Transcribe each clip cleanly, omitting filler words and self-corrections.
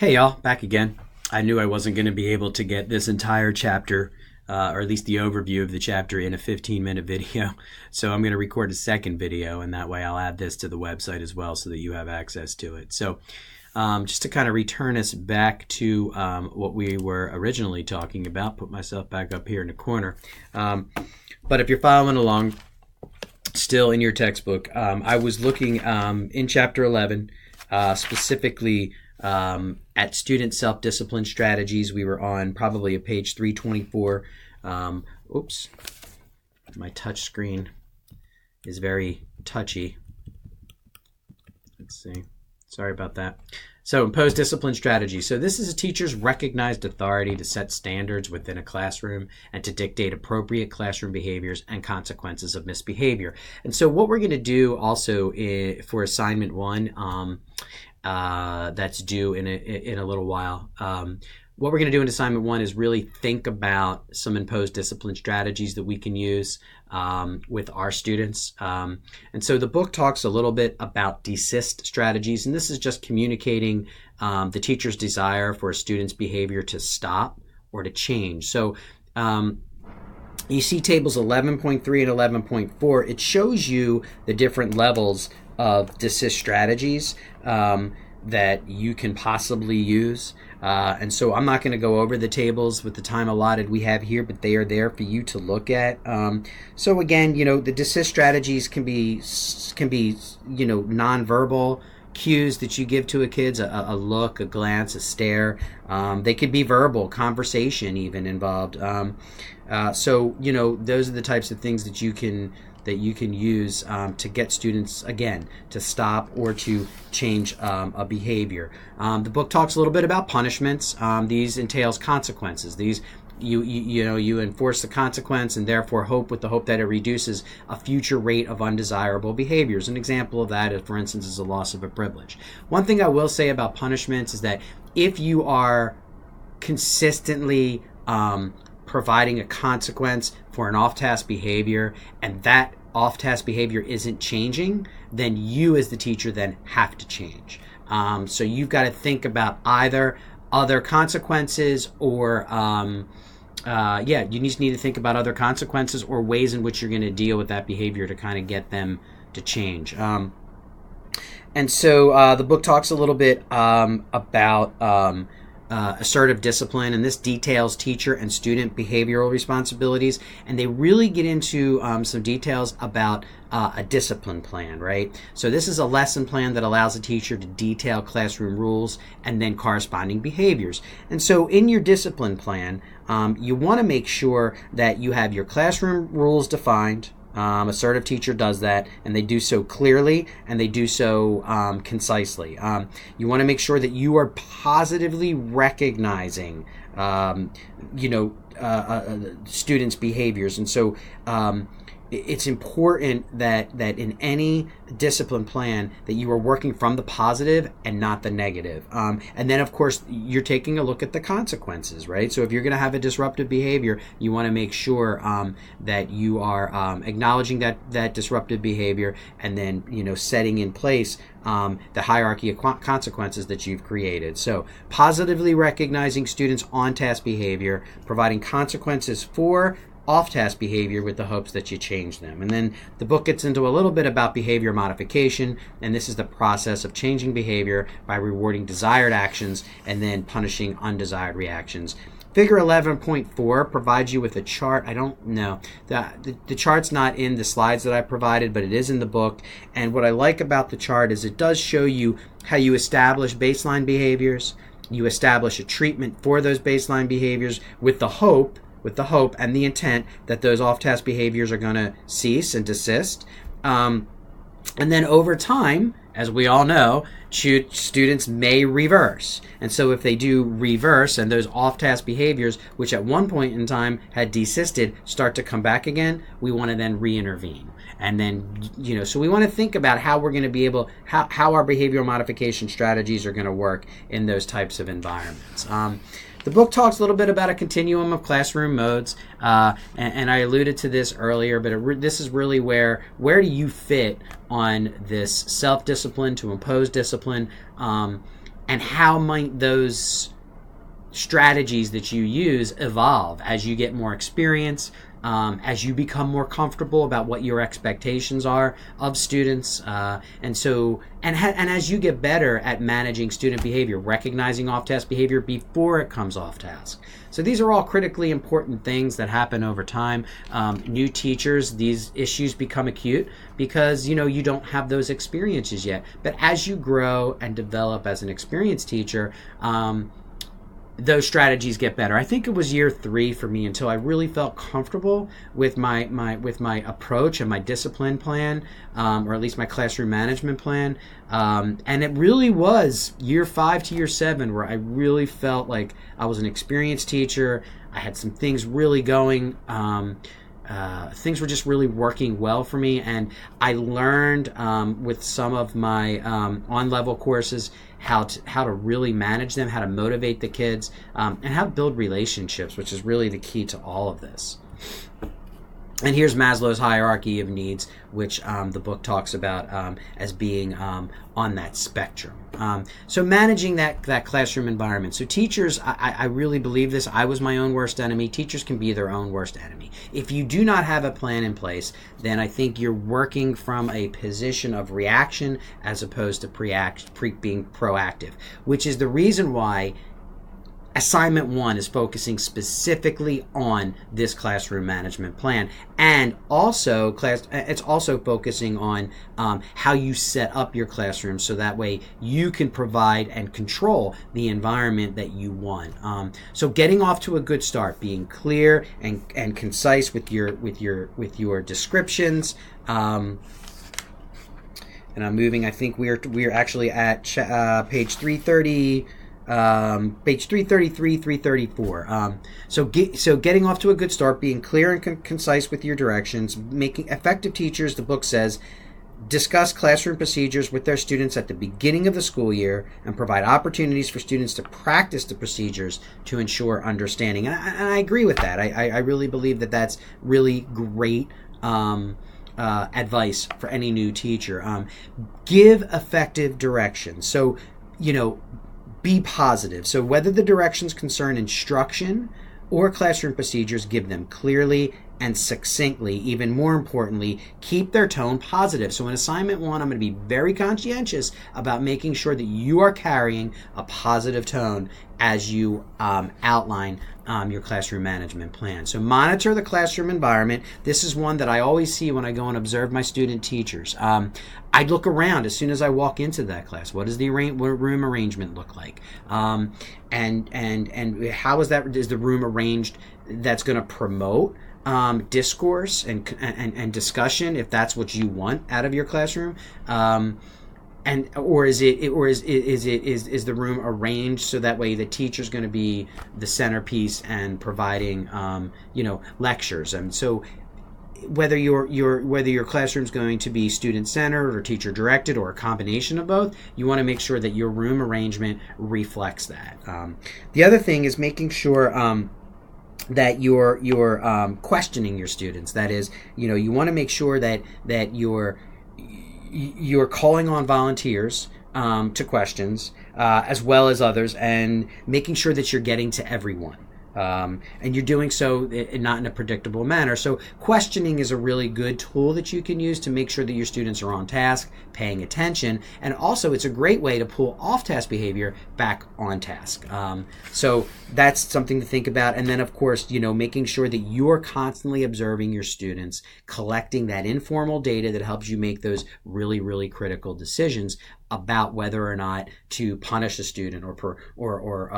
Hey y'all, back again. I knew I wasn't going to be able to get this entire chapter, or at least the overview of the chapter, in a 15-minute video. So I'm going to record a second video, and that way I'll add this to the website as well so that you have access to it. So just to kind of return us back to what we were originally talking about, put myself back up here in the corner. But if you're following along still in your textbook, I was looking in Chapter 11, specifically at student self-discipline strategies. We were on probably a page 324. Oops, my touch screen is very touchy. Let's see. Sorry about that. So impose discipline strategy. So this is a teacher's recognized authority to set standards within a classroom and to dictate appropriate classroom behaviors and consequences of misbehavior. And so what we're going to do also for assignment 1, that's due in a little while. What we're going to do in assignment 1 is really think about some imposed discipline strategies that we can use with our students. And so the book talks a little bit about desist strategies, and this is just communicating the teacher's desire for a student's behavior to stop or to change. So you see tables 11.3 and 11.4. It shows you the different levels of desist strategies that you can possibly use. And so I'm not going to go over the tables with the time allotted we have here, but they are there for you to look at. So again, the desist strategies can be nonverbal cues that you give to a kid, a look, a glance, a stare. They could be verbal, conversation even involved. So those are the types of things that you can use to get students, again, to stop or to change a behavior. The book talks a little bit about punishments. These entails consequences. These you enforce the consequence and therefore with the hope that it reduces a future rate of undesirable behaviors. An example of that is, for instance, is a loss of a privilege. One thing I will say about punishments is that if you are consistently providing a consequence for an off-task behavior and that off-task behavior isn't changing, then you as the teacher then have to change. So you've got to think about either other consequences or you just need to think about other consequences or ways in which you're going to deal with that behavior to kind of get them to change. And so the book talks a little bit about assertive discipline, and this details teacher and student behavioral responsibilities, and they really get into some details about a discipline plan, right? So this is a lesson plan that allows a teacher to detail classroom rules and then corresponding behaviors. And so in your discipline plan, you want to make sure that you have your classroom rules defined. Assertive teacher does that, and they do so clearly and they do so concisely. You want to make sure that you are positively recognizing students' behaviors, and so it's important that in any discipline plan that you are working from the positive and not the negative. And then, of course, you're taking a look at the consequences, right? So if you're going to have a disruptive behavior, you want to make sure that you are acknowledging that disruptive behavior and then, setting in place the hierarchy of consequences that you've created. So positively recognizing students' on-task behavior, providing consequences for off-task behavior with the hopes that you change them. And then the book gets into a little bit about behavior modification, and this is the process of changing behavior by rewarding desired actions and then punishing undesired reactions. Figure 11.4 provides you with a chart. I don't know. The chart's not in the slides that I provided, but it is in the book. And what I like about the chart is it does show you how you establish baseline behaviors. You establish a treatment for those baseline behaviors with the hope and the intent that those off-task behaviors are going to cease and desist. And then over time, as we all know, students may reverse. And so if they do reverse and those off-task behaviors, which at one point in time had desisted, start to come back again, we want to then re-intervene. And then, so we want to think about how we're going to be how our behavioral modification strategies are going to work in those types of environments. The book talks a little bit about a continuum of classroom modes, and I alluded to this earlier, but this is really where do you fit on this self-discipline to impose discipline, and how might those strategies that you use evolve as you get more experience, as you become more comfortable about what your expectations are of students, and as you get better at managing student behavior, recognizing off-task behavior before it comes off task. So these are all critically important things that happen over time. New teachers, these issues become acute because you don't have those experiences yet. But as you grow and develop as an experienced teacher, those strategies get better. I think it was year 3 for me until I really felt comfortable with my approach and my discipline plan, or at least my classroom management plan. And it really was year 5 to year 7 where I really felt like I was an experienced teacher. I had some things really going. Things were just really working well for me, and I learned with some of my on-level courses how to really manage them, how to motivate the kids, and how to build relationships, which is really the key to all of this. And here's Maslow's hierarchy of needs, which the book talks about as being on that spectrum. So managing that classroom environment. So teachers, I really believe this. I was my own worst enemy. Teachers can be their own worst enemy. If you do not have a plan in place, then I think you're working from a position of reaction as opposed to being proactive, which is the reason why Assignment 1 is focusing specifically on this classroom management plan, and also it's also focusing on how you set up your classroom so that way you can provide and control the environment that you want. So getting off to a good start, being clear and concise with your descriptions. And I'm moving. I think we're actually at page 330. Page 333, 334. So getting off to a good start, being clear and concise with your directions, making effective teachers, the book says, discuss classroom procedures with their students at the beginning of the school year and provide opportunities for students to practice the procedures to ensure understanding. And I agree with that. I really believe that that's really great advice for any new teacher. Give effective direction. So, be positive. So whether the directions concern instruction or classroom procedures, give them clearly and succinctly. Even more importantly, keep their tone positive. So in Assignment 1, I'm going to be very conscientious about making sure that you are carrying a positive tone as you outline your classroom management plan. So monitor the classroom environment. This is one that I always see when I go and observe my student teachers. I look around as soon as I walk into that class. What does the room arrangement look like? And how is the room arranged that's going to promote discourse and discussion, if that's what you want out of your classroom? Or is the room arranged so that way the teacher's going to be the centerpiece and providing lectures? And so whether your classroom's going to be student centered or teacher directed or a combination of both, you want to make sure that your room arrangement reflects that. The other thing is making sure that you're questioning your students. That is, you want to make sure that you're calling on volunteers to questions as well as others, and making sure that you're getting to everyone. And you're doing so not in a predictable manner. So questioning is a really good tool that you can use to make sure that your students are on task, paying attention, and also it's a great way to pull off-task behavior back on task. So that's something to think about. And then, of course, making sure that you're constantly observing your students, collecting that informal data that helps you make those really, really critical decisions about whether or not to punish a student or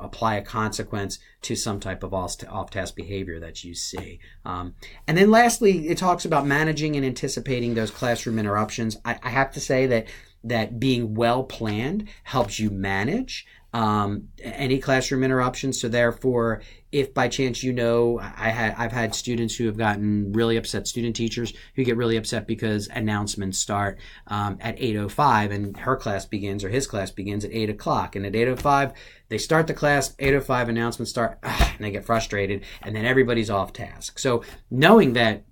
apply a consequence to some type of off-task behavior that you see. And then lastly, it talks about managing and anticipating those classroom interruptions. I have to say that being well planned helps you manage any classroom interruptions. So therefore, if by chance I've had students who have gotten really upset, student teachers who get really upset because announcements start at 8:05 and her class begins or his class begins at 8 o'clock. And at 8:05, they start the class, 8:05 announcements start, and they get frustrated, and then everybody's off task. So knowing that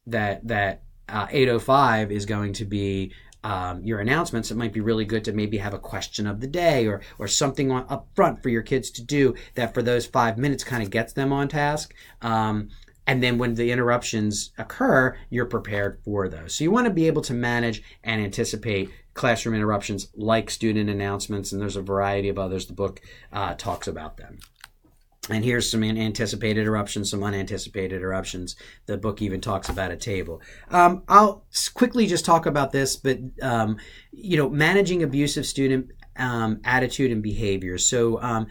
8:05 is going to be your announcements, it might be really good to maybe have a question of the day or something up front for your kids to do that for those 5 minutes kind of gets them on task. And then when the interruptions occur, you're prepared for those. So you want to be able to manage and anticipate classroom interruptions like student announcements, and there's a variety of others. The book talks about them. And here's some anticipated interruptions, some unanticipated interruptions. The book even talks about a table. I'll quickly just talk about this, but managing abusive student attitude and behavior. So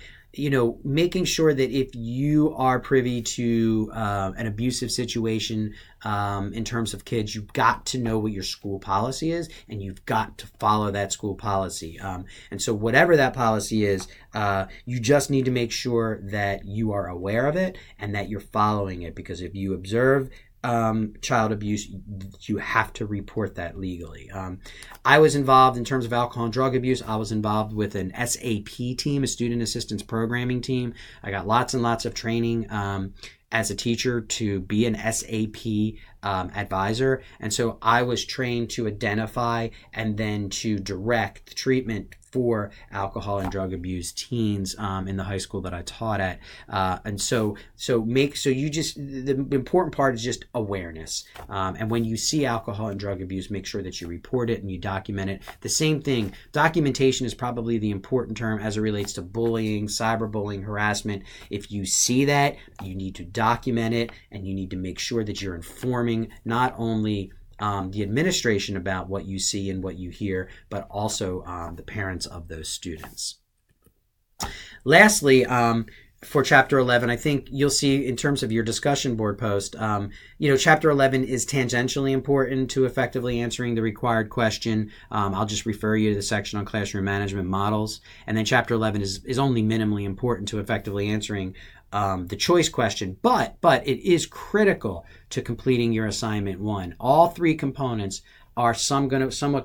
making sure that if you are privy to an abusive situation in terms of kids, you've got to know what your school policy is, and you've got to follow that school policy. And so whatever that policy is, you just need to make sure that you are aware of it and that you're following it, because if you observe child abuse, you have to report that legally. I was involved in terms of alcohol and drug abuse. I was involved with an SAP team, a student assistance programming team. I got lots and lots of training as a teacher to be an SAP advisor. And so I was trained to identify and then to direct treatment for alcohol and drug abuse teens in the high school that I taught at. And so the important part is just awareness. And when you see alcohol and drug abuse, make sure that you report it and you document it. The same thing, documentation is probably the important term as it relates to bullying, cyberbullying, harassment. If you see that, you need to document it, and you need to make sure that you're informing not only the administration about what you see and what you hear, but also the parents of those students. Lastly, for Chapter 11, I think you'll see in terms of your discussion board post, Chapter 11 is tangentially important to effectively answering the required question. I'll just refer you to the section on classroom management models. And then Chapter 11 is only minimally important to effectively answering the choice question, but it is critical to completing your assignment 1. All 3 components are somewhat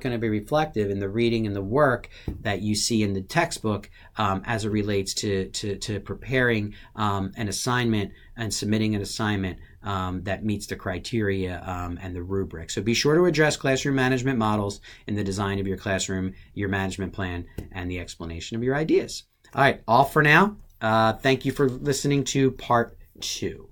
going to be reflective in the reading and the work that you see in the textbook as it relates to preparing an assignment and submitting an assignment that meets the criteria and the rubric. So be sure to address classroom management models in the design of your classroom, your management plan, and the explanation of your ideas. All right, all for now. Thank you for listening to part 2.